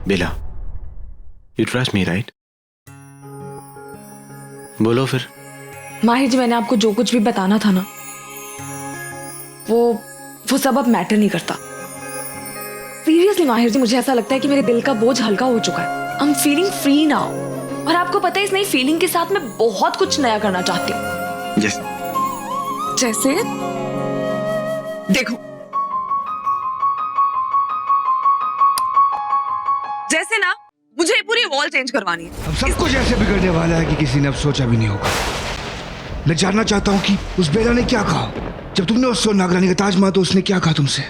Bela, you trust me right? बोलो फिर। माहिर जी, मैंने आपको जो कुछ भी बताना था ना, वो सब अब मैटर नहीं करता। सीरियसली माहिर जी, मुझे ऐसा लगता है कि मेरे दिल का बोझ हल्का हो चुका है। I am feeling free now. और आपको पता है, इस नई फीलिंग के साथ मैं बहुत कुछ नया करना चाहती हूँ। yes. जैसे देखो, जैसे ना मुझे ये पूरी वॉल चेंज करवानी है। अब सब कुछ ऐसे बिगड़ने वाला है कि किसी ने अब सोचा भी नहीं होगा। मैं जानना चाहता हूँ कि उस बेला ने क्या कहा जब तुमने उससे नागरानी का ताज मारा, तो उसने क्या कहा तुमसे?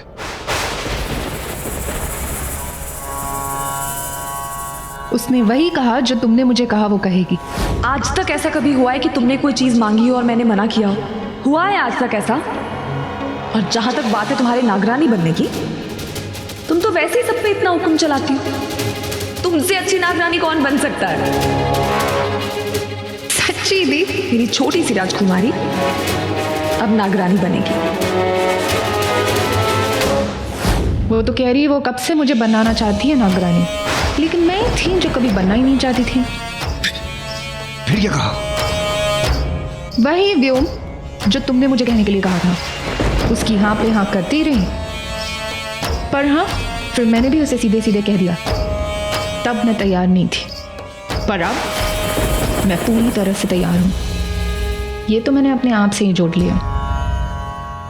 उसने वही कहा जो तुमने मुझे कहा वो कहेगी। आज तक ऐसा कभी हुआ है कि तुमने कोई चीज मांगी हो और मैंने मना किया हो? हुआ है आज तक ऐसा? और जहां तक बात है तुम्हारे नागरानी बनने की, तुम तो वैसे ही सब पे इतना हुक्म चलाती हो। तुमसे अच्छी नागरानी कौन बन सकता है? सच्ची दी? मेरी छोटी सी राजकुमारी अब नागरानी बनेगी। वो तो कह रही है वो कब से मुझे बनाना चाहती है नागरानी, लेकिन मैं ही थी जो कभी बनना ही नहीं चाहती थी। फिर क्या कहा? वही व्योम जो तुमने मुझे कहने के लिए कहा था। उसकी हाँ पे हाँ करती रही, पर हाँ फिर मैंने भी उसे सीधे सीधे कह दिया। तब मैं तैयार नहीं थी, पर अब मैं पूरी तरह से तैयार हूँ। ये तो मैंने अपने आप से ही जोड़ लिया।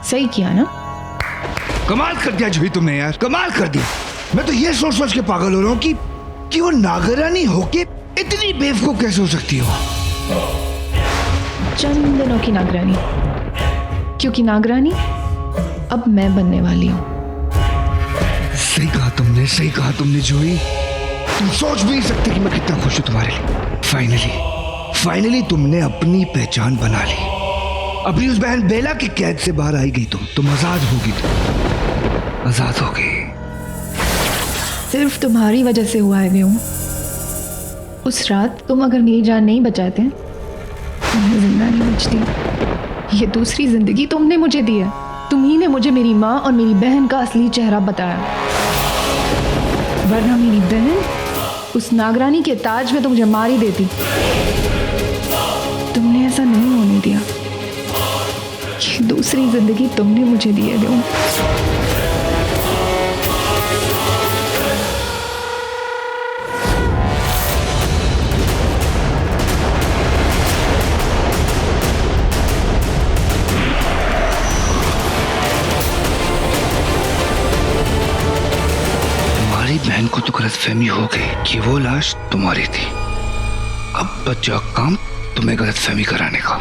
सही किया ना? कमाल कर दिया जूही तुमने यार, कमाल कर दिया। मैं तो ये सोच सोच के पागल हो रहा हूँ कि वो नागरानी होके इतनी बेवकूफ कैसे हो सकती हो। चंद दिनों की नागरानी, क्योंकि नागरानी अब मैं बनने वाली हूँ। सही कहा तुमने, सही कहा तुमने जूही। तुम सोच भी नहीं सकते कि मैं कितना खुश हूं तुम्हारे लिए। फाइनली तुमने अपनी पहचान बना ली। अपनी उस बहन बेला की कैद से बाहर आई गई। तुम आजाद होगी, तुम आजाद होगी। सिर्फ तुम्हारी वजह से हुआ है व्योम। उस रात तुम अगर मेरी जान नहीं बचाते तो मैं जिंदा नहीं बचती। ये दूसरी जिंदगी तुमने मुझे दी है। तुम ही ने मुझे मेरी माँ और मेरी बहन का असली चेहरा बताया, वरना मेरी बहन उस नागरानी के ताज में तो मुझे मार ही देती। तुमने ऐसा नहीं होने दिया। ये दूसरी जिंदगी तुमने मुझे दी है व्योम। बहन को तो गलतफहमी हो गई कि वो लाश तुम्हारी थी। अब बचा काम तुम्हें गलतफहमी कराने का।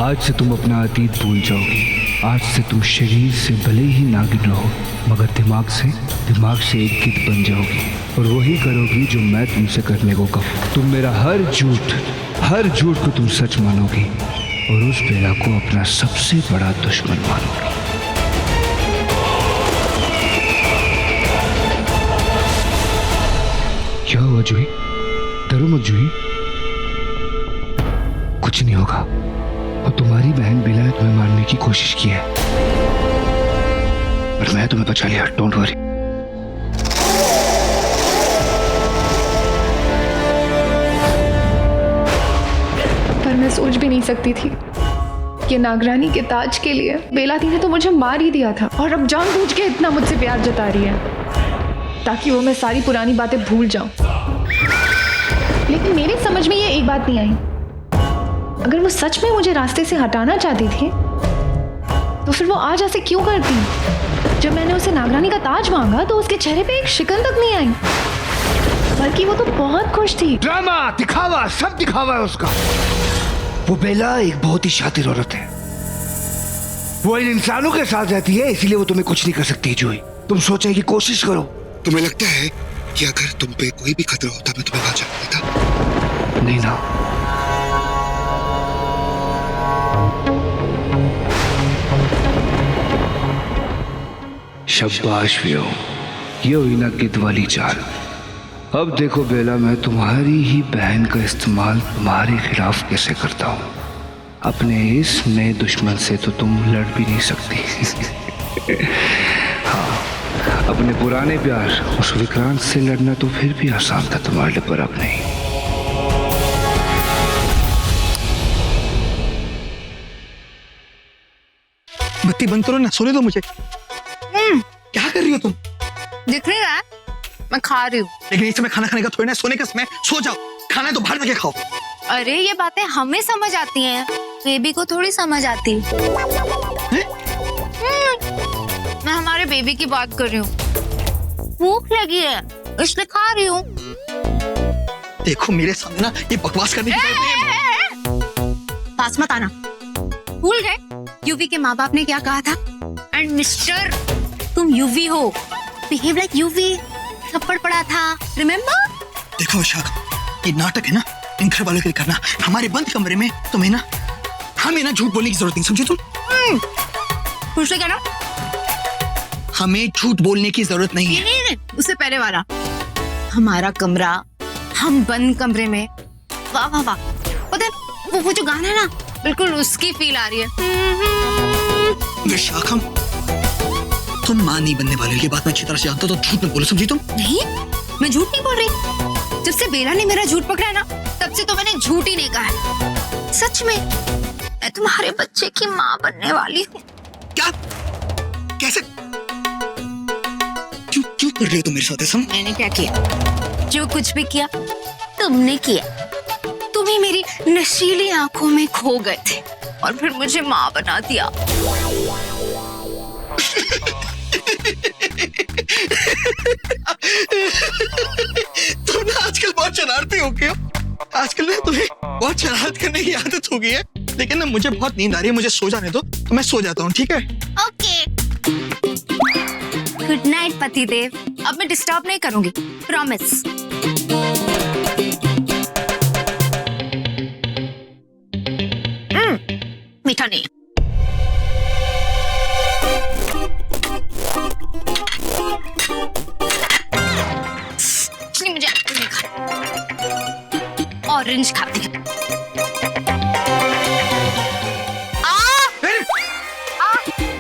आज से तुम अपना अतीत भूल जाओगी। आज से तुम शरीर से भले ही नागिन रहो, मगर दिमाग से एक गिद्ध बन जाओगी और वही करोगी जो मैं तुमसे करने को कहूँ। तुम मेरा हर झूठ को तुम सच मानोगी और उस बेला को अपना सबसे बड़ा दुश्मन मानोगी। क्या हुआ जूही? डरो मत जूही, कुछ नहीं होगा। और तुम्हारी बहन बेला ने तुम्हें मारने की कोशिश की है, पर मैं तुम्हें बचा लिया। Don't worry. पर मैं सोच भी नहीं सकती थी कि नागरानी के ताज के लिए बेला दी ने तो मुझे मार ही दिया था, और अब जानबूझ के इतना मुझसे प्यार जता रही है ताकि वो मैं सारी पुरानी बातें भूल जाऊं। लेकिन मेरी समझ में ये एक बात नहीं आई, अगर वो सच में मुझे रास्ते से हटाना चाहती थी तो फिर वो आज ऐसे क्यों करती? जब मैंने उसे नागरानी का ताज मांगा तो उसके चेहरे पे एक शिकन तक नहीं आई, बल्कि वो तो बहुत खुश थी। ड्रामा, दिखावा, सब दिखावा है उसका। वो बेला एक बहुत ही शातिर औरत है। वो इन इंसानों के साथ रहती है, इसीलिए वो तुम्हें कुछ नहीं कर सकती। जूही, तुम सोचने की कोशिश करो। तुम्हें लगता है कि अगर तुम पे कोई भी खतरा होता मैं तुम्हें वहां जाने देता? नहीं ना। शाबाश व्योम, ये हुई ना गिद्ध वाली चाल। अब देखो बेला, मैं तुम्हारी ही बहन का इस्तेमाल तुम्हारे खिलाफ कैसे करता हूँ। अपने इस नए दुश्मन से तो तुम लड़ भी नहीं सकती। हाँ, अपने पुराने प्यार उस विक्रांत से लड़ना तो फिर भी आसान था तुम्हारे लिए, पर अब नहीं। बत्ती बंद करो ना, सोने दो मुझे। क्या कर रही हो तुम? दिख नहीं रहा है? मैं खा रही हूँ। लेकिन इस समय खाना खाने का थोड़ी ना, सोने का समय, सो जाओ। खाना है तो बाहर जाके खाओ। अरे ये बातें हमें समझ आती हैं, बेबी को थोड़ी समझ आती। मैं हमारे बेबी की बात कर रही हूँ। भूख लगी है इसलिए खा रही हूँ। देखो मेरे सामने ना ये बकवास करने की जरूरत नहीं है। पास मत आना। भूल गए यूवी के माँ बाप ने क्या कहा था? एंड मिस्टर तुम यूवी हो, बिहेव लाइक यूवी, थप्पड़ पड़ा था, रिमेम्बर? देखो विशाख, ये नाटक है ना इन घर वालों के लिए करना। हमारे बंद कमरे में तुम्हें ना, हमें ना झूठ बोलने की जरूरत नहीं, समझी तुम? फिर से कहना। हमें झूठ बोलने की जरूरत नहीं है। नहीं, उससे पहले वाला, हमारा कमरा, हम बंद कमरे में। वाह वाह वाह, पता है वो जो गाना है ना, बिल्कुल उसकी फील आ रही है। विशाखम, तुम मां नहीं बनने वाली, ये बात मैं अच्छी तरह से जानता हूं, तो झूठ मत बोलो, समझी तुम? नहीं, मैं झूठ नहीं बोल रही। जब से बेला ने मेरा झूठ पकड़ा ना, तब से तो मैंने झूठ ही नहीं कहा है। सच में मैं तुम्हारे बच्चे की माँ बनने वाली हूँ। क्या? कैसे? क्यों कर रही हो तुम मेरे साथ ऐसा? मैंने क्या किया? जो कुछ भी किया तुमने किया। तुम ही मेरी नशीली आंखों में खो गए थे और फिर मुझे माँ बना दिया। तुम ना आजकल बहुत शरारती हो गए हो। आजकल ना तुम्हें बहुत शरारत करने की आदत हो गई है। लेकिन ना मुझे बहुत नींद आ रही है, मुझे सो जाने दो, तो मैं सो जाता हूँ, ठीक है? ओके, गुड नाइट पतिदेव। अब मैं डिस्टर्ब नहीं करूंगी, प्रॉमिस। मीठा नहीं। मुझे एप्पल नहीं खाना, ऑरेंज खाती है।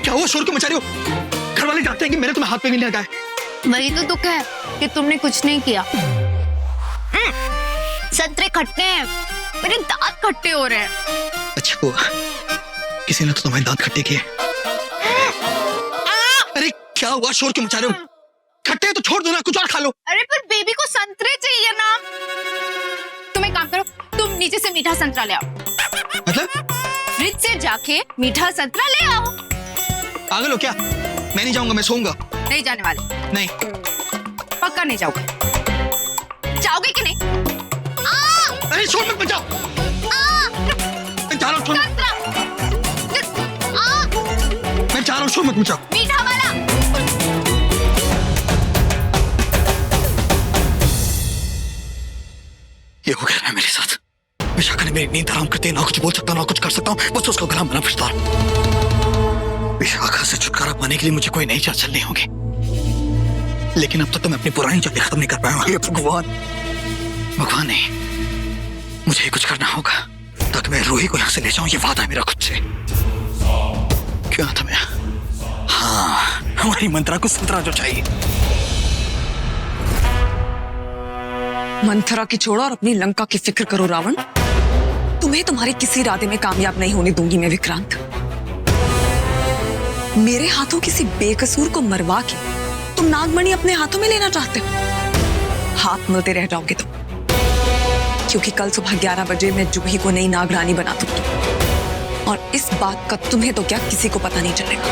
क्या हुआ? शोर क्यों मचा रही हो? घर वाले डांटते हैं कि मैंने तुम्हें हाथ पे नहीं लगाया। वही तो दुख है कि तुमने कुछ नहीं किया। संतरे खट्टे हैं, मेरे दांत खट्टे हो रहे हैं। अच्छा हुआ किसी ने तो तुम्हारे दांत खट्टे किए। अरे क्या हुआ? शोर क्यों मचा रहे हो? खट्टे तो छोड़ दो ना, कुछ और खा लो। अरे पर बेबी को संतरे चाहिए ना। तुम एक काम करो, तुम नीचे से मीठा संतरा ले आओ। मतलब? फ्रिज से जाके मीठा संतरा ले आओ। पागल हो क्या? मैं नहीं जाऊंगा, मैं सोऊंगा। नहीं जाने वाले? नहीं। पक्का नहीं जाओगे? जाओगे कि नहीं? अरे शोर मत मचाओ। मैं जा रहा हूँ, मैं जा रहा हूँ, शोर मत मचाओ। मीठा वाला। ये हो गया है मेरे साथ। विशाखा ने मेरी नींद हराम करते, ना कुछ बोल सकता ना कुछ कर सकता हूँ, बस उसका गुलाम बना फिरता हूँ। विशाखा से छुटकारा पाने के लिए मुझे कोई नई चाल चलनी होगी। लेकिन अब तक तो मैं अपनी पुरानी चालें खत्म नहीं कर पाया हूँ। भगवान ने मुझे कुछ करना होगा ताकि मैं रूही को यहाँ से ले जाऊं। ये वादा है मेरा खुद से। क्यों था मैं? हाँ, हमारी मंत्रा को संतरा जो चाहिए। मंथरा की छोड़ो और अपनी लंका की फिक्र करो रावण। तुम्हें तुम्हारे किसी इरादे में कामयाब नहीं होने दूंगी मैं विक्रांत। मेरे हाथों किसी बेकसूर को मरवा के तुम नागमणि अपने हाथों में लेना चाहते हो। हाथ मलते रह जाओगे तुम, क्योंकि कल सुबह 11 बजे मैं जूही को नई नागरानी बना दूंगी और इस बात का तुम्हें तो क्या किसी को पता नहीं चलेगा।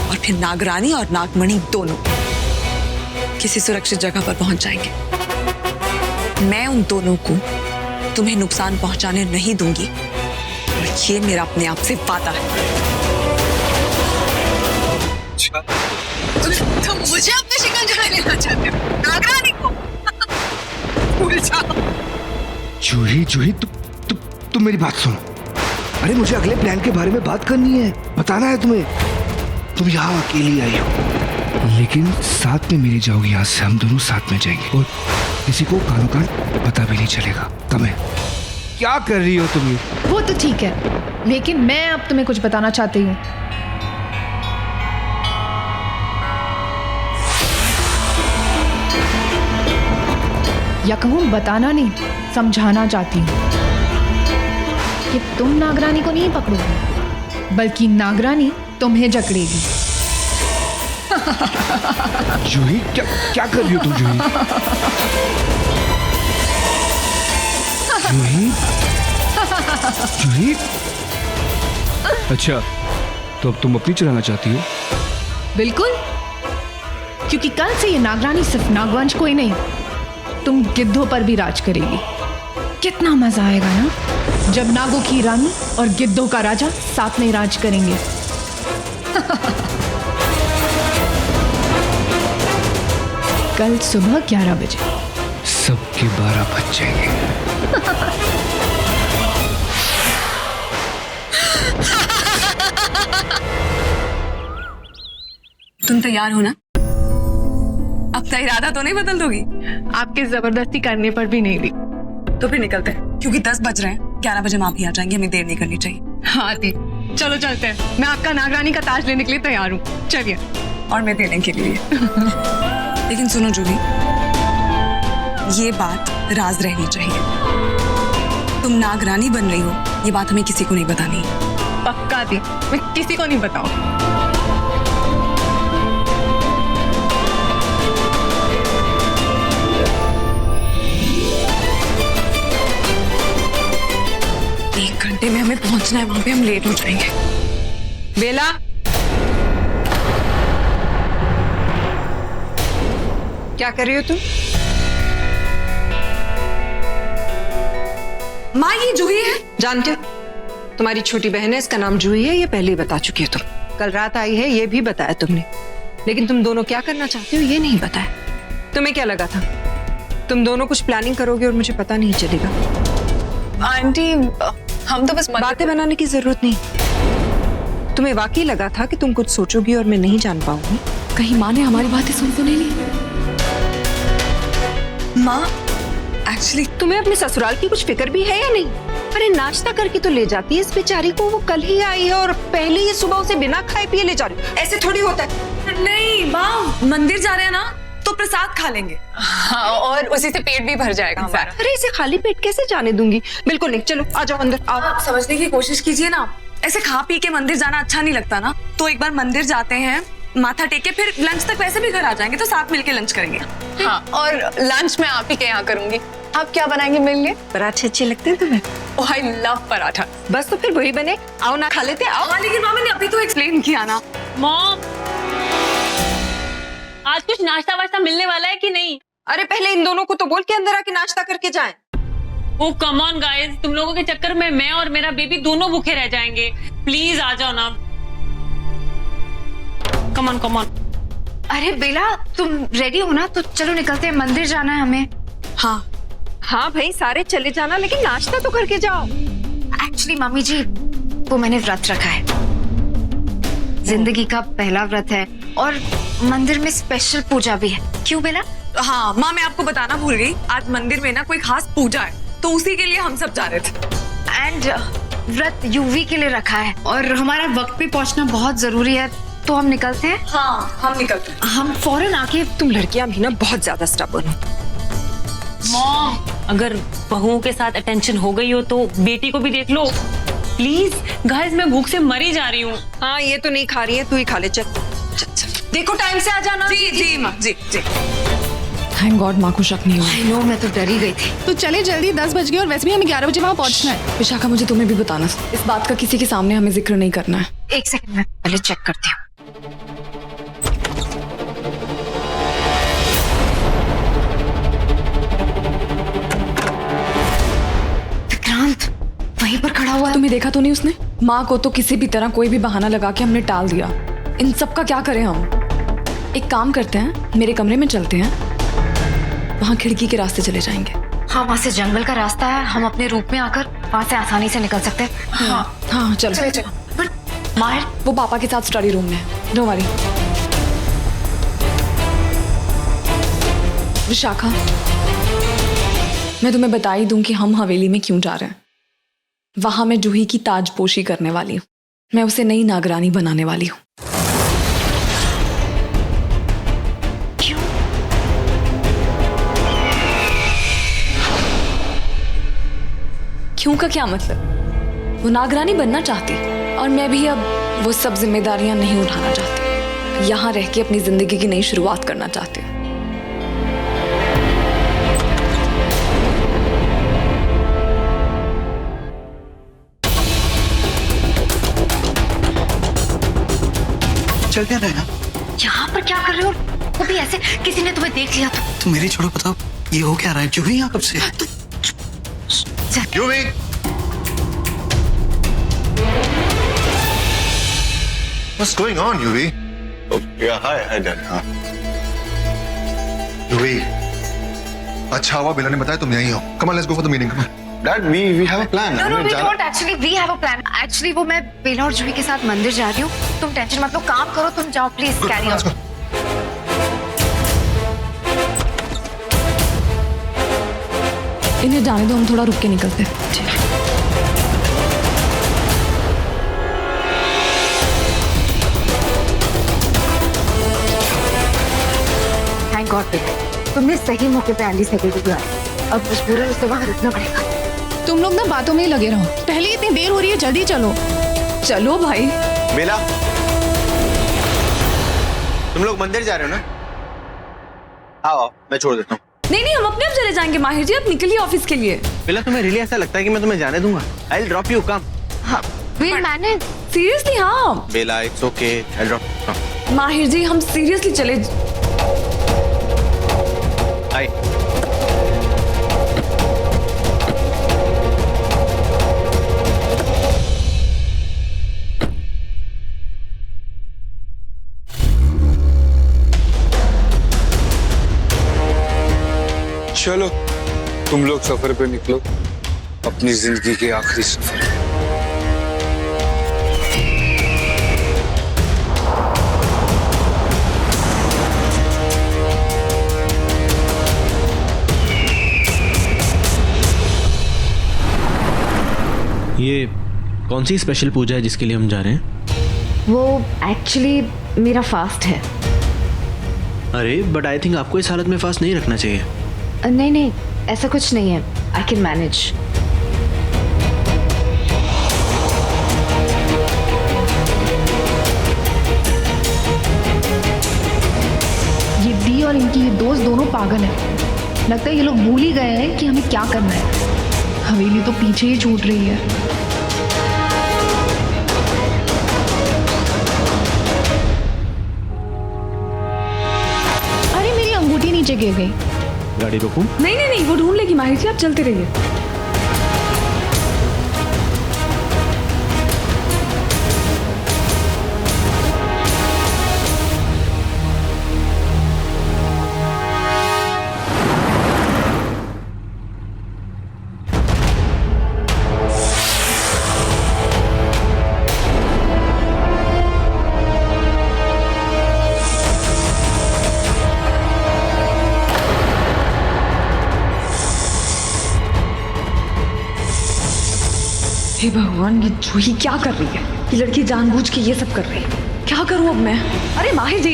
और फिर नागरानी और नागमणि दोनों किसी सुरक्षित जगह पर पहुंच जाएंगे। मैं उन दोनों को तुम्हें नुकसान पहुंचाने नहीं दूंगी और ये मेरा अपने आप से वादा है। तुम मुझे अपने शिकंजे में लेना चाहते हो, नागरानी को? भूल जाओ। जूही जूही तुम मेरी बात सुनो। अरे मुझे अगले प्लान के बारे में बात करनी है, बताना है तुम्हें। तुम यहाँ अकेली आई हो, लेकिन साथ में मेरी जाओगी। यहाँ से हम दोनों साथ में जाएंगे और किसी को कानो कान पता भी नहीं चलेगा। तब क्या कर रही हो तुम ये? वो तो ठीक है, लेकिन मैं अब तुम्हें कुछ बताना चाहती हूँ। या कहूँ बताना नहीं, समझाना चाहती हूँ कि तुम नागरानी को नहीं पकड़ोगे, बल्कि नागरानी तुम्हें जकड़ेगी। जूही, क्या क्या कर रही हो तुम जूही? जूही? जूही? अच्छा, तो अब तुम अपनी चलाना चाहती हो? बिल्कुल, क्योंकि कल से ये नागरानी सिर्फ नागवंश को ही नहीं, तुम गिद्धों पर भी राज करेगी। कितना मजा आएगा ना, जब नागों की रानी और गिद्धों का राजा साथ में राज करेंगे। कल सुबह 11 बजे सबके 12 बज जाएंगे। तुम तैयार हो ना? अब तो इरादा तो नहीं बदल दोगी? आपके जबरदस्ती करने पर भी नहीं दी। तो फिर निकलते हैं, क्योंकि 10 बज रहे हैं। 11 बजे माँ भी आ जाएंगे, हमें देर नहीं करनी चाहिए। हाँ दी, चलो चलते हैं। मैं आपका नागरानी का ताज लेने के लिए तैयार हूँ, चलिए। और मैं देने के लिए। लेकिन सुनो जूली, ये बात राज रहनी चाहिए। तुम नागरानी बन रही हो, ये बात हमें किसी को नहीं बतानी। पक्का दी, मैं किसी को नहीं बताऊँ। घंटे में हमें पहुंचना है वहां पे, हम लेट हो जाएंगे। बेला, क्या कर रही हो तुम? माँ ये जूही है। जानते हो, तुम्हारी छोटी बहन है, इसका नाम जूही है, ये पहले ही बता चुकी हो तुम। कल रात आई है, ये भी बताया तुमने, लेकिन तुम दोनों क्या करना चाहते हो ये नहीं बताया। तुम्हें क्या लगा था तुम दोनों कुछ प्लानिंग करोगे और मुझे पता नहीं चलेगा? आंटी, हम तो बस बातें बनाने की जरूरत नहीं। तुम्हें वाकई लगा था कि तुम कुछ सोचोगी और मैं नहीं जान पाऊंगी? कहीं माँ ने हमारी बातें सुन तो नहीं ली? माँ, एक्चुअली तुम्हें अपने ससुराल की कुछ फिक्र भी है या नहीं? अरे नाश्ता करके तो ले जाती है इस बेचारी को, वो कल ही आई है और पहले ही सुबह उसे बिना खाए पिए ले जा रही हो। ऐसे थोड़ी होता है। नहीं माँ, मंदिर जा रहे हैं ना तो प्रसाद खा लेंगे। हाँ, और उसी से पेट भी भर जाएगा हमारा। अरे इसे खाली पेट कैसे जाने दूंगी? बिल्कुल नहीं, चलो आ जाओ अंदर आओ। आप समझने की कोशिश कीजिए ना, ऐसे खा पी के मंदिर जाना अच्छा नहीं लगता ना। तो एक बार मंदिर जाते हैं, माथा टेक के, फिर लंच तक वैसे भी घर आ जाएंगे, तो साथ मिलके लंच करेंगे। हाँ, और लंच में आप ही के यहाँ करूंगी। आप क्या बनाएंगे मेरे लिए? पराठे अच्छे लगते हैं तुम्हें? ओह, आई लव पराठा। बस तो फिर वही बने, आओ ना खा लेते आओ। हाँ, लेकिन माँ मैंने अभी तो एक्सप्लेन किया ना। मॉम, आज कुछ नाश्ता वाश्ता मिलने वाला है कि नहीं? अरे पहले इन दोनों को तो बोल के अंदर आके नाश्ता करके जाएं। ओ कम ऑन गाइस, तुम लोगों के चक्कर में मैं और मेरा बेबी दोनों भूखे रह जाएंगे। प्लीज आ जाओ ना। Come on come on. अरे बेला, तुम रेडी हो ना? तो चलो निकलते हैं, मंदिर जाना है हमें। हाँ हाँ भाई सारे चले जाना, लेकिन नाश्ता तो करके जाओ। एक्चुअली मम्मी जी, वो मैंने व्रत रखा है, जिंदगी का पहला व्रत है, और मंदिर में स्पेशल पूजा भी है। क्यों बेला? हाँ माँ, मैं आपको बताना भूल गई, आज मंदिर में ना कोई खास पूजा है, तो उसी के लिए हम सब जा रहे थे। एंड व्रत यूवी के लिए रखा है, और हमारा वक्त पे पहुंचना बहुत जरूरी है, तो हम निकलते हैं। हाँ हम निकलते हैं। हम फौरन आके। तुम लड़कियां भी ना बहुत ज्यादा स्टबर्न हो। मॉम, अगर बहुओं के साथ अटेंशन हो गई हो तो बेटी को भी देख लो प्लीज। गाइस, मैं भूख से मरी जा रही हूँ। हाँ, ये तो नहीं खा रही है, तू ही खा ले। चल देखो टाइम से आ जाना। जी जी माँ, जी जी। थैंक गॉड माँ को शक नहीं हुआ। आई नो, मैं तो डरी गई थी। तो चले जल्दी, 10 बज गए और वैसे भी हमें 11 बजे वहाँ पहुँचना है। विशाखा, मुझे तुम्हें भी बताना, इस बात का किसी के सामने हमें जिक्र नहीं करना है। एक सेकंड, मैं पहले चेक करती हूँ। विक्रांत वहीं पर खड़ा हुआ है। तुम्हें देखा तो नहीं उसने? माँ को तो किसी भी तरह कोई भी बहाना लगा के हमने टाल दिया। इन सब का क्या करें हम? एक काम करते हैं, मेरे कमरे में चलते हैं, वहाँ खिड़की के रास्ते चले जाएंगे। हाँ, वहाँ से जंगल का रास्ता है, हम अपने रूप में आकर वहाँ से आसानी से निकल सकते हैं। हाँ हाँ चलो। बट माहिर, वो पापा के साथ स्टडी रूम में है, डोंट वरी। विशाखा, मैं तुम्हें बता ही दूं कि हम हवेली में क्यों जा रहे हैं। वहां मैं जूही की ताजपोशी करने वाली हूँ। मैं उसे नई नागरानी बनाने वाली हूँ। क्यों का क्या मतलब? वो नागरानी बनना चाहती और मैं भी अब वो सब जिम्मेदारियां नहीं उठाना चाहती। यहाँ रह के अपनी जिंदगी की नई शुरुआत करना चाहती हूँ। चल क्या रहे हैं? यहाँ पर क्या कर रहे हो? वो भी ऐसे, किसी ने तुम्हें देख लिया तो? मेरी छोड़ो, बताओ ये हो क्या रहा है? जूही यहाँ कब से? जूही, what's going on, Yuvi? Oh, yeah, hi, Dad. हाँ. Yuvi, अच्छा हुआ बेला ने बताया तुम यहीं हो। Come on, let's go for the meeting. Come on. Dad, we have a plan. No, we don't actually. We have a plan. Actually, वो मैं बेला और जूही के साथ मंदिर जा रही हूँ। तुम टेंशन मत लो, काम करो, तुम जाओ प्लीज, कैरी ऑन। इन्हें जाने दो, हम थोड़ा रुक के निकलते हैं। थैंक गॉड तुमने सही मौके पे एलिस को बुलाया। अब मजबूरन उसे वहां रुकना पड़ेगा। तुम लोग ना बातों में ही लगे रहो, पहले इतनी देर हो रही है, जल्दी चलो। चलो भाई। बेला, तुम लोग मंदिर जा रहे हो ना? आओ, मैं छोड़ देता हूँ। नहीं नहीं, हम अपने आप चले जाएंगे। माहिर जी, आप निकलिए ऑफिस के लिए। बेला, तुम्हें रियली ऐसा लगता है कि मैं तुम्हें जाने दूंगा? I will drop you, come. हाँ, मैंने सीरियसली? हाँ Bela, it's okay, I will drop. Mahir ji, हम सीरियसली चले। आई। चलो तुम लोग सफर पे निकलो, अपनी जिंदगी के आखिरी सफर। ये कौन सी स्पेशल पूजा है जिसके लिए हम जा रहे हैं? वो एक्चुअली मेरा फास्ट है। अरे बट आई थिंक आपको इस हालत में फास्ट नहीं रखना चाहिए। नहीं नहीं, ऐसा कुछ नहीं है, आई कैन मैनेज। ये दी और इनकी ये दोस्त दोनों पागल हैं। लगता है ये लोग भूल ही गए हैं कि हमें क्या करना है। हवेली तो पीछे ही छूट रही है। अरे मेरी अंगूठी नीचे गिर गई। गाड़ी रोकूं? नहीं नहीं नहीं, वो ढूंढ लेगी माहिर जी, आप चलते रहिए। हे भगवान, ये जूही क्या कर रही है? ये लड़की जानबूझ के ये सब कर रही है। क्या करूं अब मैं? अरे माहिर जी,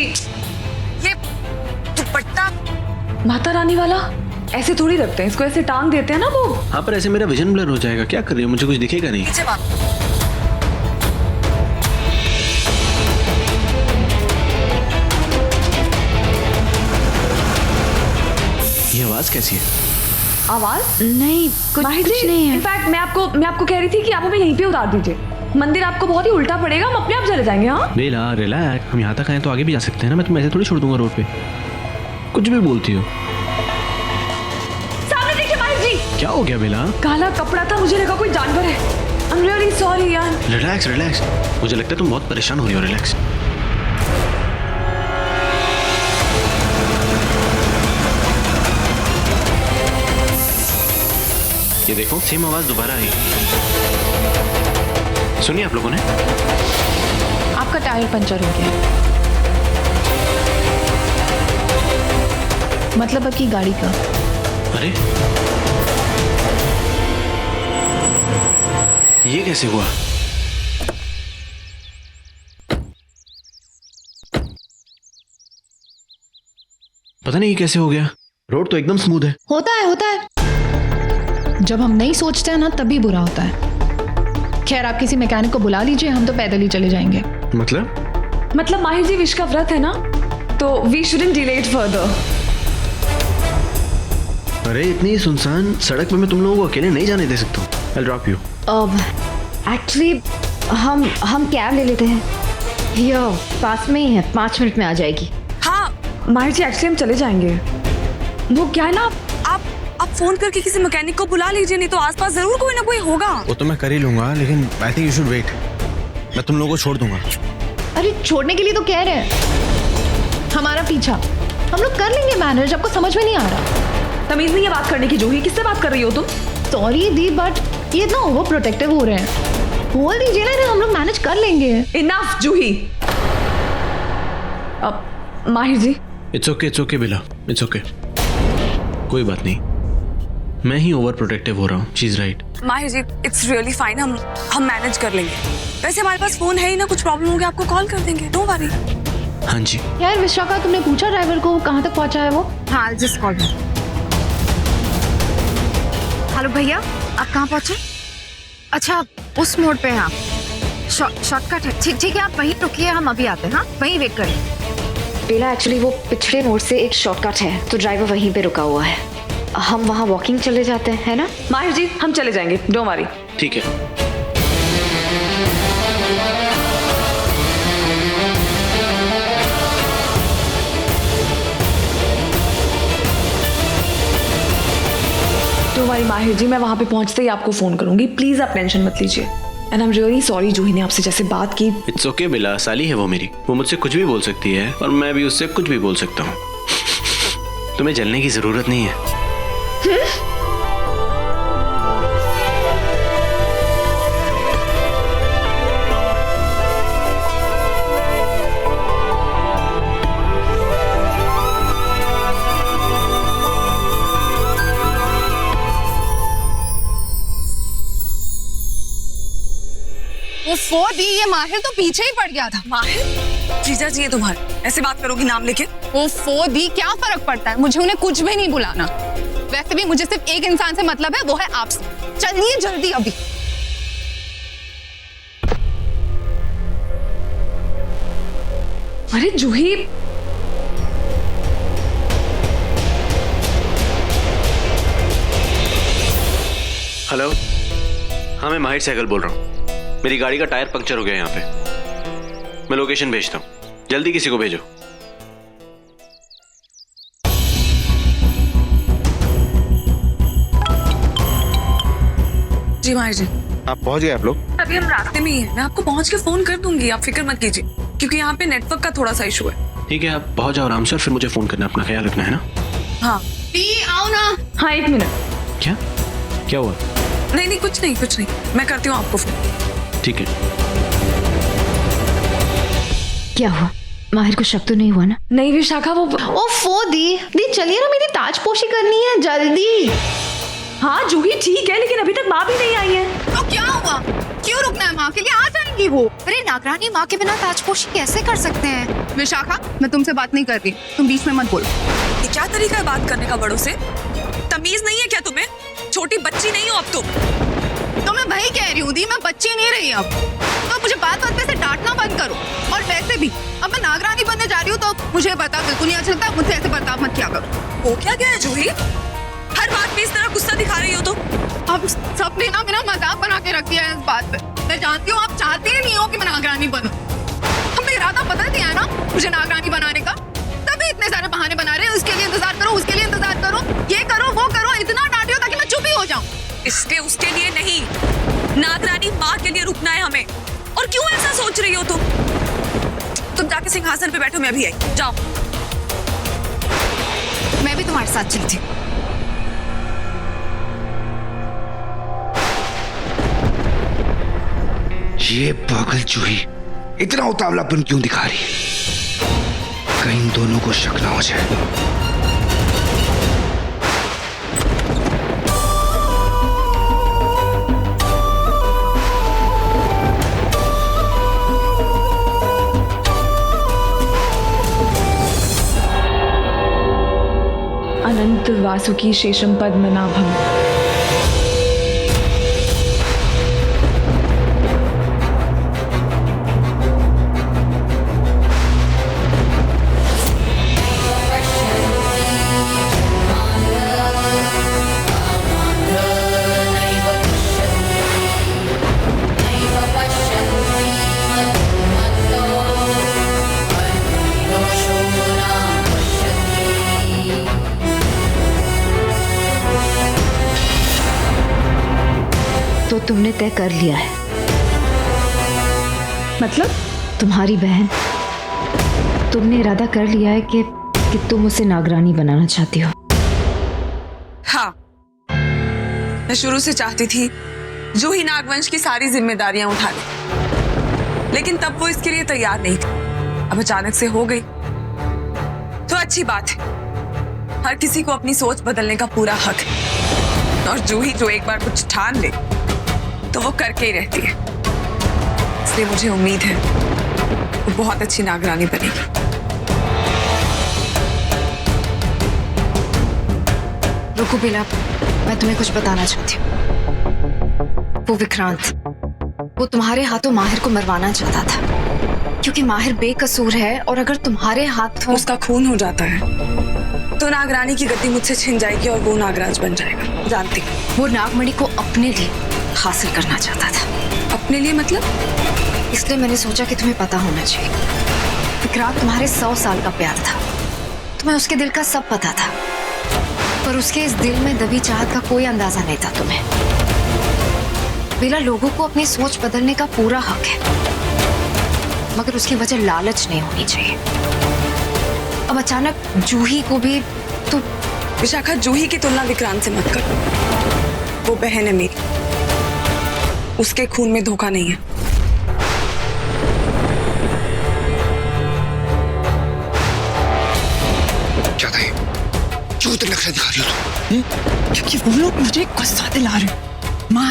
ये दुपट्टा माता रानी वाला ऐसे थोड़ी रखते हैं, इसको ऐसे टांग देते हैं ना वो। हाँ, पर ऐसे मेरा विजन ब्लर हो जाएगा। क्या कर रही हो? मुझे कुछ दिखेगा नहीं। नीचे बात। ये आवाज कैसी है? आवाज नहीं, कुछ नहीं है। इनफैक्ट मैं आपको कह रही थी कि आप हमें यहीं पे उतार दीजिए। मंदिर आपको बहुत ही उल्टा पड़ेगा, हम अपने आप चले जाएंगे। हाँ बेला, रिलैक्स, हम यहाँ तक आए तो आगे भी जा सकते हैं ना। मैं तुम्हें ऐसे थोड़ी छोड़ दूंगा रोड पे। कुछ भी बोलती हो। सामने देखिए माहिर जी। क्या हो गया बेला? काला कपड़ा था, मुझे लगा कोई जानवर है। आई एम रियली सॉरी यार। रिलैक्स रिलैक्स, मुझे लगता है तुम बहुत परेशान हो रही हो। रिलैक्स। ये देखो, सेम आवाज दोबारा आई। सुनिए आप लोगों ने। आपका टायर पंचर हो गया, मतलब आपकी गाड़ी का। अरे ये कैसे हुआ? पता नहीं ये कैसे हो गया। रोड तो एकदम स्मूथ है। होता है जब हम नहीं सोचते हैं ना तभी बुरा होता है। खैर आप किसी मैकेनिक को बुला लीजिए, हम तो पैदल ही चले जाएंगे। मतलब माहिर जी विश का व्रत है ना, तो we shouldn't delay it further. अरे इतनी सुनसान सड़क पे मैं तुम लोगों को अकेले नहीं जाने दे सकता हूँ। I'll drop you. एक्चुअली हम कैब ले लेते हैं, ये पास में ही है, 5 मिनट में आ जाएगी। हाँ माहिर जी एक्चुअली हम चले जाएंगे। वो क्या है ना, आप फोन करके किसी मैकेनिक को बुला लीजिए, नहीं तो आसपास जरूर कोई ना कोई होगा। वो तो मैं कर ही लूंगा, लेकिन I think you should wait. मैं तुम लोगों को छोड़ दूंगा। अरे छोड़ने के लिए तो कह रहे हैं, हमारा पीछा हम लोग कर लेंगे मैनेज। आपको समझ में नहीं आ रहा? तमीज नहीं है बात करने की। जूही किससे बात कर रही हो तुम? सॉरी दी, बट ये इतना ओवर प्रोटेक्टिव हो रहे हैं। बोल दीजिए ना, हम लोग मैनेज कर लेंगे। इनफ जूही। अब माहिर जी। इट्स ओके बिला, इट्स ओके, कोई बात नहीं। मैं ही ओवर प्रोटेक्टिव हो रहा हूँ। She is right. माहिर जी इट्स रियली फाइन, हम मैनेज कर लेंगे। वैसे हमारे पास फोन है ही ना, कुछ प्रॉब्लम हो गया आपको कॉल कर देंगे, डोंट वरी। हाँ जी। यार विशाखा, तुमने पूछा ड्राइवर को कहाँ तक पहुँचा है वो? हाँ जस्ट कॉल। हेलो भैया, आप कहाँ पहुँचे? अच्छा उस मोड़ पे हैं आप, शॉर्टकट है। ठीक है, आप वहीं रुकिए, हम अभी आते हैं। हाँ वहीं वेट करें। बेला एक्चुअली वो पिछले मोड़ से एक शॉर्टकट है, तो ड्राइवर वहीं पे रुका हुआ है। हम वहाँ वॉकिंग चले जाते हैं, है ना? माहिर जी हम चले जाएंगे, डोंट वरी। ठीक है। डोंट वरी माहिर जी, मैं वहाँ पे पहुँचते ही आपको फोन करूंगी। प्लीज आप टेंशन मत लीजिए। And I am really sorry Juhi ने आपसे जैसे बात की। इट्स ओके बिला, साली है वो मेरी। वो मुझसे कुछ भी बोल सकती है और मैं भी उससे कुछ भी बोल सकता हूँ। तुम्हें जलने की जरूरत नहीं है। वो दी, ये माहिर तो पीछे ही पड़ गया था। माहिर जीजा जी है तुम्हारे, ऐसे बात करोगी नाम लेके? वो दी, क्या फर्क पड़ता है, मुझे उन्हें कुछ भी नहीं बुलाना। वैसे भी मुझे सिर्फ एक इंसान से मतलब है, वो है आपसे। चलिए जल्दी अभी। अरे जूही, हेलो। हाँ मैं माहिर सहगल बोल रहा हूँ। मेरी गाड़ी का टायर पंक्चर हो गया यहाँ पे। मैं लोकेशन भेजता हूँ, जल्दी किसी को भेजो। जी माहिर जी। आप पहुंच गए आप लोग? अभी हम रास्ते में ही हैं, मैं आपको पहुंच के फोन कर दूंगी, आप फिक्र मत कीजिए, क्योंकि यहाँ पे नेटवर्क का थोड़ा सा इशू है। ठीक है, आप पहुंच जाओ आराम से और फिर मुझे फोन करना, अपना ख्याल रखना, है ना? हाँ आओ ना। हाँ 1 मिनट। क्या हुआ? नहीं कुछ नहीं, मैं करती हूँ आपको फोन। ठीक है। क्या हुआ? माहिर को शक तो नहीं हुआ ना? नहीं विशाखा, वो ओफो दी चलिए ना, मेरी ताजपोशी करनी है जल्दी। हाँ जूही ठीक है, लेकिन अभी तक माँ भी नहीं आई है। तो क्या हुआ, क्यों रुकना है? माँ के लिए आ जाएंगी वो। अरे नागरानी माँ के बिना ताजपोशी कैसे कर सकते हैं? विशाखा, मैं तुमसे बात नहीं कर रही, तुम बीच में मत बोलो। ये क्या तरीका है बात करने का बड़ों से? तमीज नहीं है क्या तुम्हें? छोटी बच्ची नहीं हो अब तुम। तो मैं वही कह रही हूँ दी, मैं बच्ची नहीं रही अब। तो मुझे बात पे से डांटना बंद करो। और वैसे भी अब मैं नागरानी बनने जा रही हूँ, तो मुझे पता बिल्कुल नहीं अच्छा लगता, मुझसे ऐसे बर्ताव मत किया करो। वो क्या गया है जूही? हर बात पे इस तरह गुस्सा दिखा रही हो तुम। अब सबने ना मेरा मजाक बना के रख दिया है इस बात पे। मैं जानती हूँ आप चाहते ही नहीं हो कि मैं नागरानी बनूं। हमने इरादा बदल दिया है ना मुझे नागरानी बनाने का, तभी इतने सारे बहाने बना रहे हैं। उसके लिए इंतजार करो, उसके लिए इंतजार करो, ये करो वो करो, इतना डांटियो ताकि मैं चुप ही हो जाऊं। इसके उसके लिए नहीं, नागरानी माँ के लिए रुकना है हमें। और क्यों ऐसा सोच रही हो तुम जाके सिंहासन पे बैठो, मैं भी आई। जाओ। मैं भी तुम्हारे साथ चलती। ये पागल जूही इतना उतावलापन क्यों दिखा रही है? कहीं दोनों को शक ना हो जाए। नमोस्तुते वासुकी शेषम पद्मनाभम। तो तुमने तय कर लिया है, मतलब? तुम्हारी बहन, तुमने इरादा कर लिया है कि तुम उसे नागरानी बनाना चाहती हो। हाँ, मैं शुरू से चाहती थी जूही नागवंश की सारी जिम्मेदारियां उठा ले, लेकिन तब वो इसके लिए तैयार नहीं थी। अब अचानक से हो गई तो अच्छी बात है। हर किसी को अपनी सोच बदलने का पूरा हक है, और जूही जो एक बार कुछ ठान ले तो वो करके ही रहती है। इसलिए मुझे उम्मीद है वो बहुत अच्छी नागरानी बनेगी। रुको बेला, मैं तुम्हें कुछ बताना चाहती हूँ। वो विक्रांत, वो तुम्हारे हाथों माहिर को मरवाना चाहता था, क्योंकि माहिर बेकसूर है, और अगर तुम्हारे हाथों उसका खून हो जाता है तो नागरानी की गद्दी मुझसे छिन जाएगी और वो नागराज बन जाएगा। जानती हूँ। वो नागमणि को अपने लिए हासिल करना चाहता था। अपने लिए मतलब? इसलिए मैंने सोचा कि तुम्हें पता होना चाहिए। विक्रांत तुम्हारे 100 साल का प्यार था, तुम्हें उसके दिल का सब पता था, पर उसके इस दिल में दबी चाहत का कोई अंदाजा नहीं था तुम्हें। बेला, लोगों को अपनी सोच बदलने का पूरा हक है, मगर उसकी वजह लालच नहीं होनी चाहिए। अब अचानक जूही को भी तो... विशाखा, जूही की तुलना विक्रांत से मत कर। वो बहन है मेरी, उसके खून में धोखा नहीं है। क्या था ये? क्यों इतना नखरा दिखा रही हो तुम? क्योंकि वो लोग मुझे गुस्सा दिला रहे हैं। माँ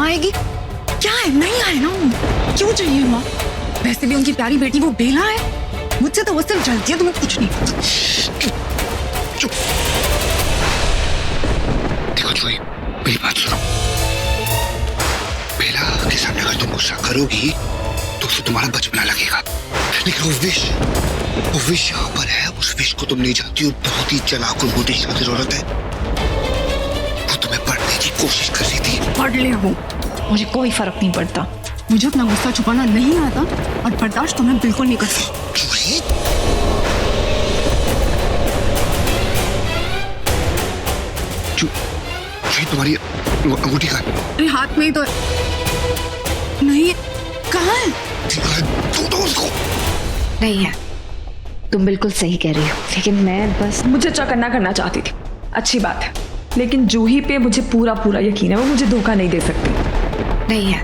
आएगी। क्या है, नहीं आए ना वो। क्यों चाहिए माँ? वैसे भी उनकी प्यारी बेटी वो बेला है, मुझसे तो वो सिर्फ जलती है, तुम्हें कुछ नहीं पता। चुप। देखो जूही, मेरी बात सुनो। बेला के सामने अगर तुम गुस्सा करोगी तो उसे तुम्हारा बचपना लगेगा, लेकिन वो विश यहाँ पर है। उस विश को तुम नहीं चाहती हो। बहुत ही चालाक और बहुत ही शातिर औरत है। वो तुम्हें पढ़ने की कोशिश कर रही थी। पढ़ ले वो, मुझे कोई फर्क नहीं पड़ता। मुझे अपना गुस्सा छुपाना नहीं आता, और बर्दाश्त तो मैं बिल्कुल नहीं कर सकती। जूही, तुम्हारी अंगूठी कहाँ है? अरे हाथ में ही तो नहीं। कहाँ है? तो उसको नहीं है, तुम बिल्कुल सही कह रही हो, लेकिन मैं बस... मुझे चौकन्ना करना चाहती थी, अच्छी बात है, लेकिन जूही पे मुझे पूरा यकीन है, वो मुझे धोखा नहीं दे सकती। नहीं है,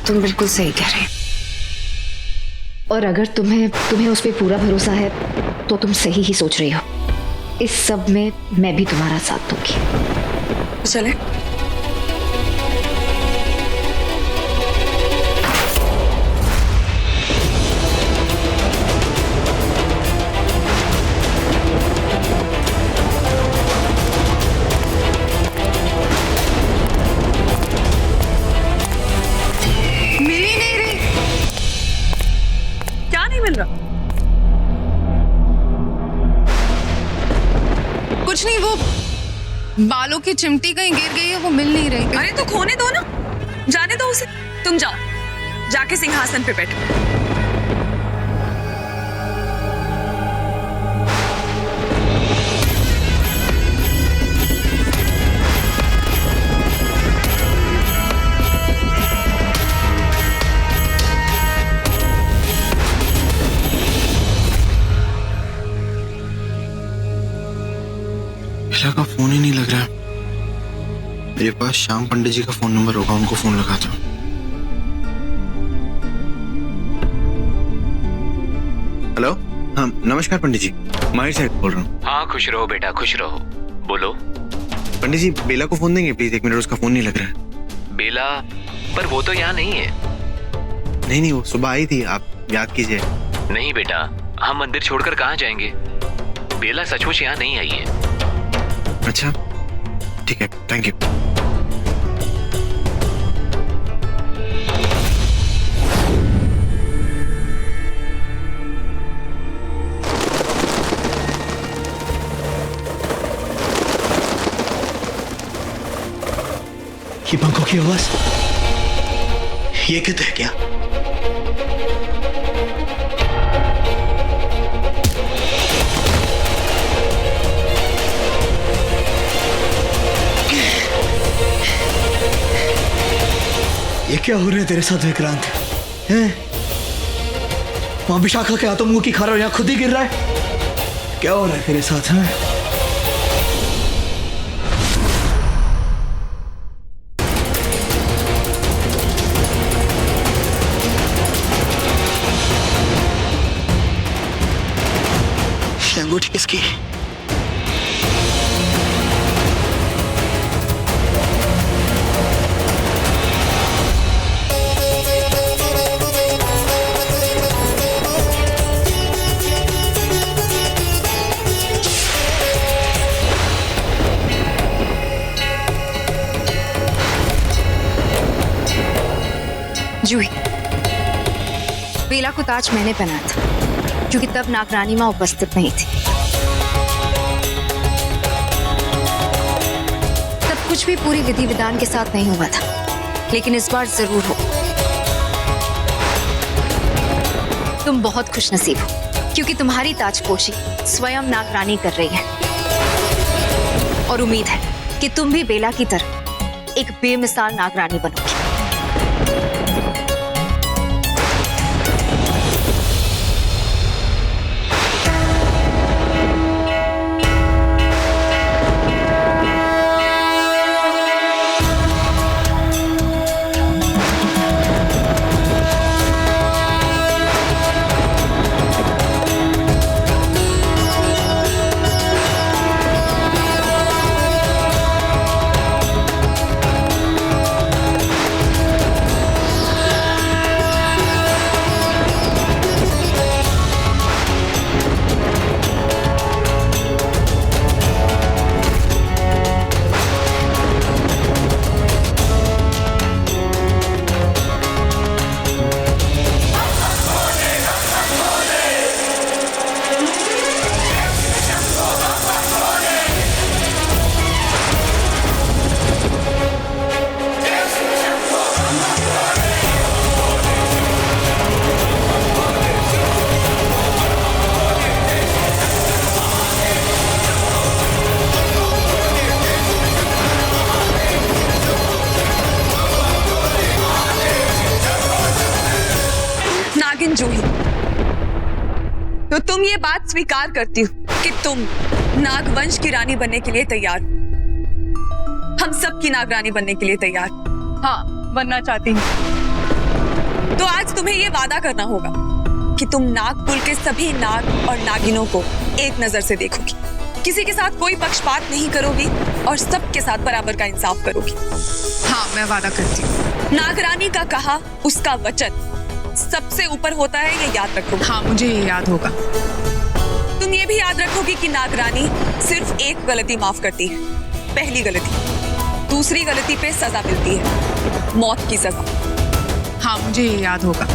तुम बिल्कुल सही कह रहे हो। और अगर तुम्हें उस पर पूरा भरोसा है तो तुम सही ही सोच रही हो। इस सब में मैं भी तुम्हारा साथ दूंगी। चले? कुछ नहीं, वो बालों की चिमटी कहीं गिर गई है, वो मिल नहीं रही। अरे तो खोने दो ना, जाने दो उसे। तुम जाओ, जाके सिंहासन पे बैठो। का फोन ही नहीं लग रहा। मेरे पास श्याम पंडित जी का फोन नंबर होगा, उनको फोन लगाता हूँ। हेलो, हाँ नमस्कार पंडित जी, माहिर साहब बोल रहा हूँ। हाँ खुश रहो बेटा, खुश रहो। बोलो। पंडित जी, बेला को फोन देंगे प्लीज? 1 मिनट, उसका फोन नहीं लग रहा है। बेला? पर वो तो यहाँ नहीं है। नहीं, वो सुबह आई थी, आप याद कीजिए। नहीं बेटा, हम मंदिर छोड़कर कहाँ जाएंगे? बेला सचमुच यहाँ नहीं आई है। अच्छा ठीक है, थैंक यू। ये पंखों की आवाज, ये कित है क्या? ये क्या हो रहा है तेरे साथ विक्रांत? हैं? वहां विशाखा के हाथों मुंह की खा रहा, यहाँ खुद ही गिर रहा है। क्या हो रहा है तेरे साथ? हैं? अंगूठी किसकी? जूही, बेला को ताज मैंने पहनाया था क्योंकि तब नागरानी माँ उपस्थित नहीं थी। तब कुछ भी पूरी विधि विधान के साथ नहीं हुआ था, लेकिन इस बार जरूर हो। तुम बहुत खुशनसीब हो क्योंकि तुम्हारी ताजपोशी स्वयं नागरानी कर रही है, और उम्मीद है कि तुम भी बेला की तरह एक बेमिसाल नागरानी बनोगी। जूही, तो तुम ये बात स्वीकार करती हो कि तुम नागवंश की रानी बनने के लिए तैयार हो? हम सब की नागरानी बनने के लिए तैयार। हाँ, बनना चाहती हूँ। तो आज तुम्हें ये वादा करना होगा कि तुम नागकुल के सभी नाग और नागिनों को एक नजर से देखोगी, किसी के साथ कोई पक्षपात नहीं करोगी और सबके साथ बराबर का इंसाफ करोगी। हाँ, मैं वादा करती हूँ। नागरानी का कहा, उसका वचन सबसे ऊपर होता है, ये याद रखोगी। हाँ, मुझे ये याद होगा। तुम ये भी याद रखोगी कि नागरानी सिर्फ एक गलती माफ करती है, पहली गलती। दूसरी गलती पे सजा मिलती है, मौत की सजा। हाँ, मुझे ये याद होगा।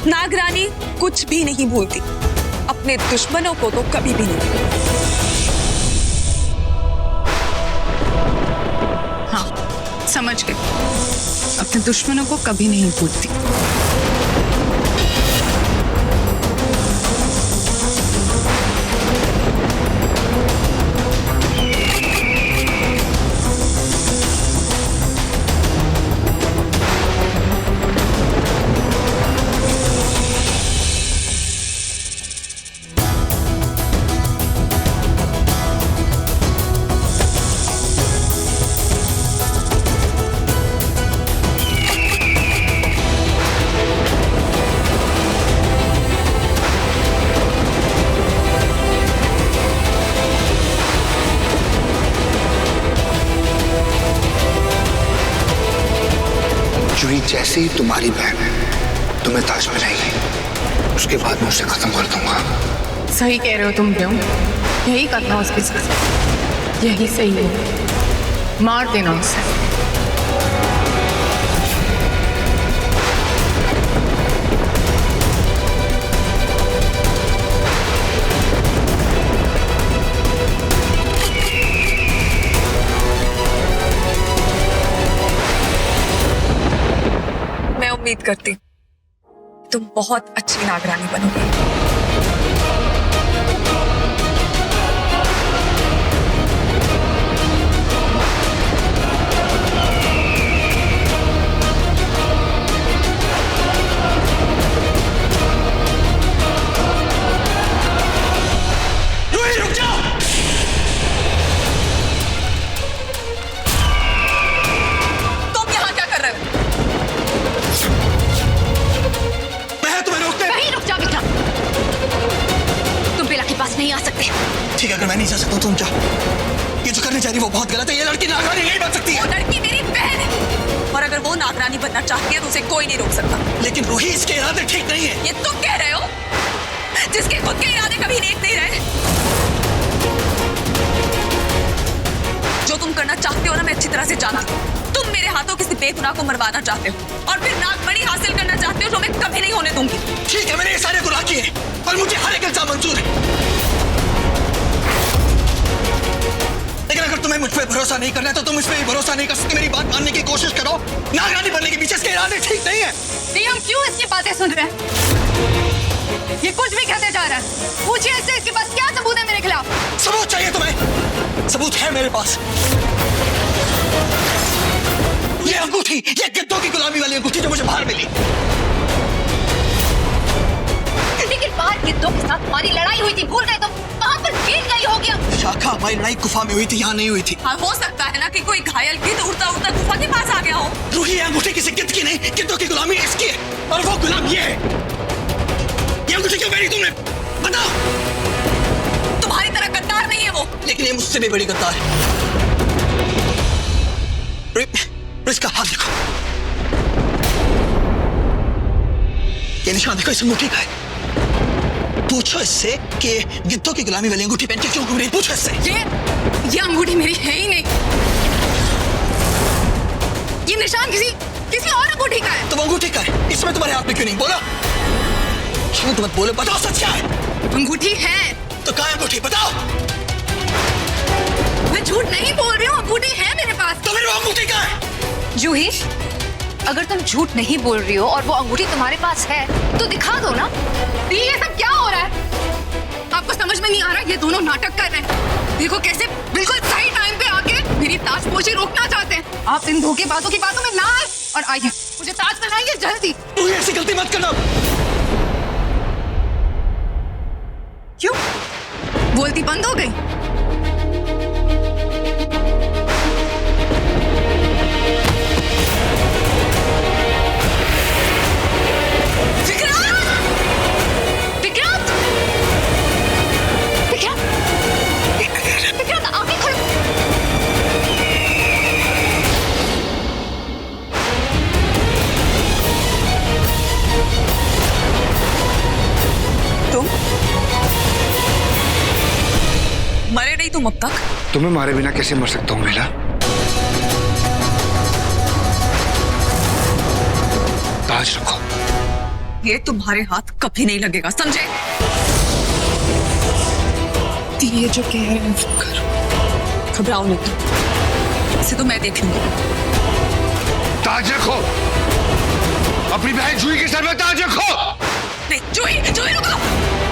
नागरानी कुछ भी नहीं भूलती, अपने दुश्मनों को तो कभी भी नहीं। हाँ, समझ गए, अपने दुश्मनों को कभी नहीं भूलती। जैसे ही तुम्हारी बहन तुम्हें ताज पहनाएगी, उसके बाद मैं उसे खत्म कर दूंगा। सही कह रहे हो तुम क्यों? यही करना उसके साथ, यही सही है, मार देना उसे। मैं उम्मीद करती हूँ तुम बहुत अच्छी नागरानी बनोगी। रुक जाओ। तुम यहाँ क्या कर रहे हो? मैं तुम्हें रोकते। कहीं रुक जाओ विक्रम, तुम बेला के पास नहीं आ सकते। ठीक है, अगर मैं नहीं जा सकता तुम जाओ। ये जो करने जा रही है वो बहुत गलत है। ये लड़की नागरानी नहीं बन सकती है। वो लड़की मेरी बहन है और अगर वो नागरानी बनना चाहती है तो उसे कोई नहीं रोक सकता। लेकिन रूही, इसके इरादे ठीक नहीं है। ये तुम कह रहे हो, जिसके खुद के इरादे कभी नेक नहीं रहे। जो तुम करना चाहते हो ना, मैं अच्छी तरह से जानती हूँ। तुम मेरे हाथों किसी बेगुनाह को मरवाना चाहते हो और फिर नागमणि हासिल करना चाहते हो, जो मैं कभी नहीं होने दूंगी। ठीक है, मैंने ये सारे गुनाह किए और मुझे हर एक इल्जाम मंजूर है। लेकिन अगर तुम्हें मुझ पर भरोसा नहीं करना है तो तुम मुझ पर भी भरोसा नहीं कर सकते। मेरी बात मानने की कोशिश करो। नागरानी बनने के पीछे इसके इरादे ठीक नहीं है। नहीं, हम क्यों इसकी बातें सुन रहे हैं? ये कुछ भी कहते जा रहा है। पूछिए इससे, इसके पास क्या सबूत है मेरे खिलाफ? सबूत चाहिए तुम्हें? सबूत है मेरे पास। ये अंगूठी, ये गिद्धों की गुलामी वाली अंगूठी जो मुझे बाहर मिली। लेकिन बाहर गिद्धों के साथ हमारी लड़ाई हुई थी, भूल गए तुम? वहां पर गिर गई हो गया। शाखा, हमारी लड़ाई गुफा में हुई थी, यहाँ नहीं हुई थी। हाँ, हो सकता है ना कि कोई घायल गिद्ध उड़ता उड़ता गुफा के पास आ गया हो। रूही, अंगूठी किसी गिद्ध की नहीं, गिद्धों की गुलामी इसकी है और वो गुलाम ये है। ये अंगूठी क्यों पहनी तुमने? बताओ। तुम्हारी तरह गद्दार नहीं है वो। लेकिन ये मुझसे भी बड़ी गद्दार है। इसका हाथ देखो, ये निशान देखो, इस अंगूठी का है। पूछो इससे कि गिद्धों की गुलामी वाली अंगूठी पहन के क्यों घूम रही है। पूछो इससे। ये अंगूठी मेरी है ही नहीं। ये निशान किसी और अंगूठी का है। तो वो अंगूठी का है, इसमें तुम्हारे हाथ में क्यों नहीं? बोलो, झूठ मत बोलो, बताओ सच क्या है। अंगूठी है तो कहाँ है अंगूठी? बताओ। मैं झूठ नहीं बोल रही हूँ, अंगूठी है मेरे पास। तो फिर वो अंगूठी कहाँ है? जूही, अगर तुम झूठ नहीं बोल रही हो और वो अंगूठी तुम्हारे पास है तो दिखा दो ना। ये सब क्या हो रहा है? आपको समझ में नहीं आ रहा? ये दोनों नाटक कर रहे हैं। देखो कैसे बिल्कुल सही टाइम पे आके मेरी ताजपोशी रोकना चाहते हैं। आप इन धोखेबाजों की बातों में ना आए और आइए, मुझे ताज पहनाइए जल्दी। तू ऐसी गलती मत करना। क्यों? बोलती बंद हो गई? मरे नहीं तुम अब तक? तुम्हें मारे बिना कैसे मर सकता हूँ बेला? ताज रखो। ये तुम्हारे हाथ कभी नहीं लगेगा, समझे? ये जो कह रहे हैं वो करो। घबराओ नहीं तुम, इसे तो मैं देख लूंगी। ताज रखो, अपनी बहन जूही के सर में ताज रखो। नहीं, जूही रुको।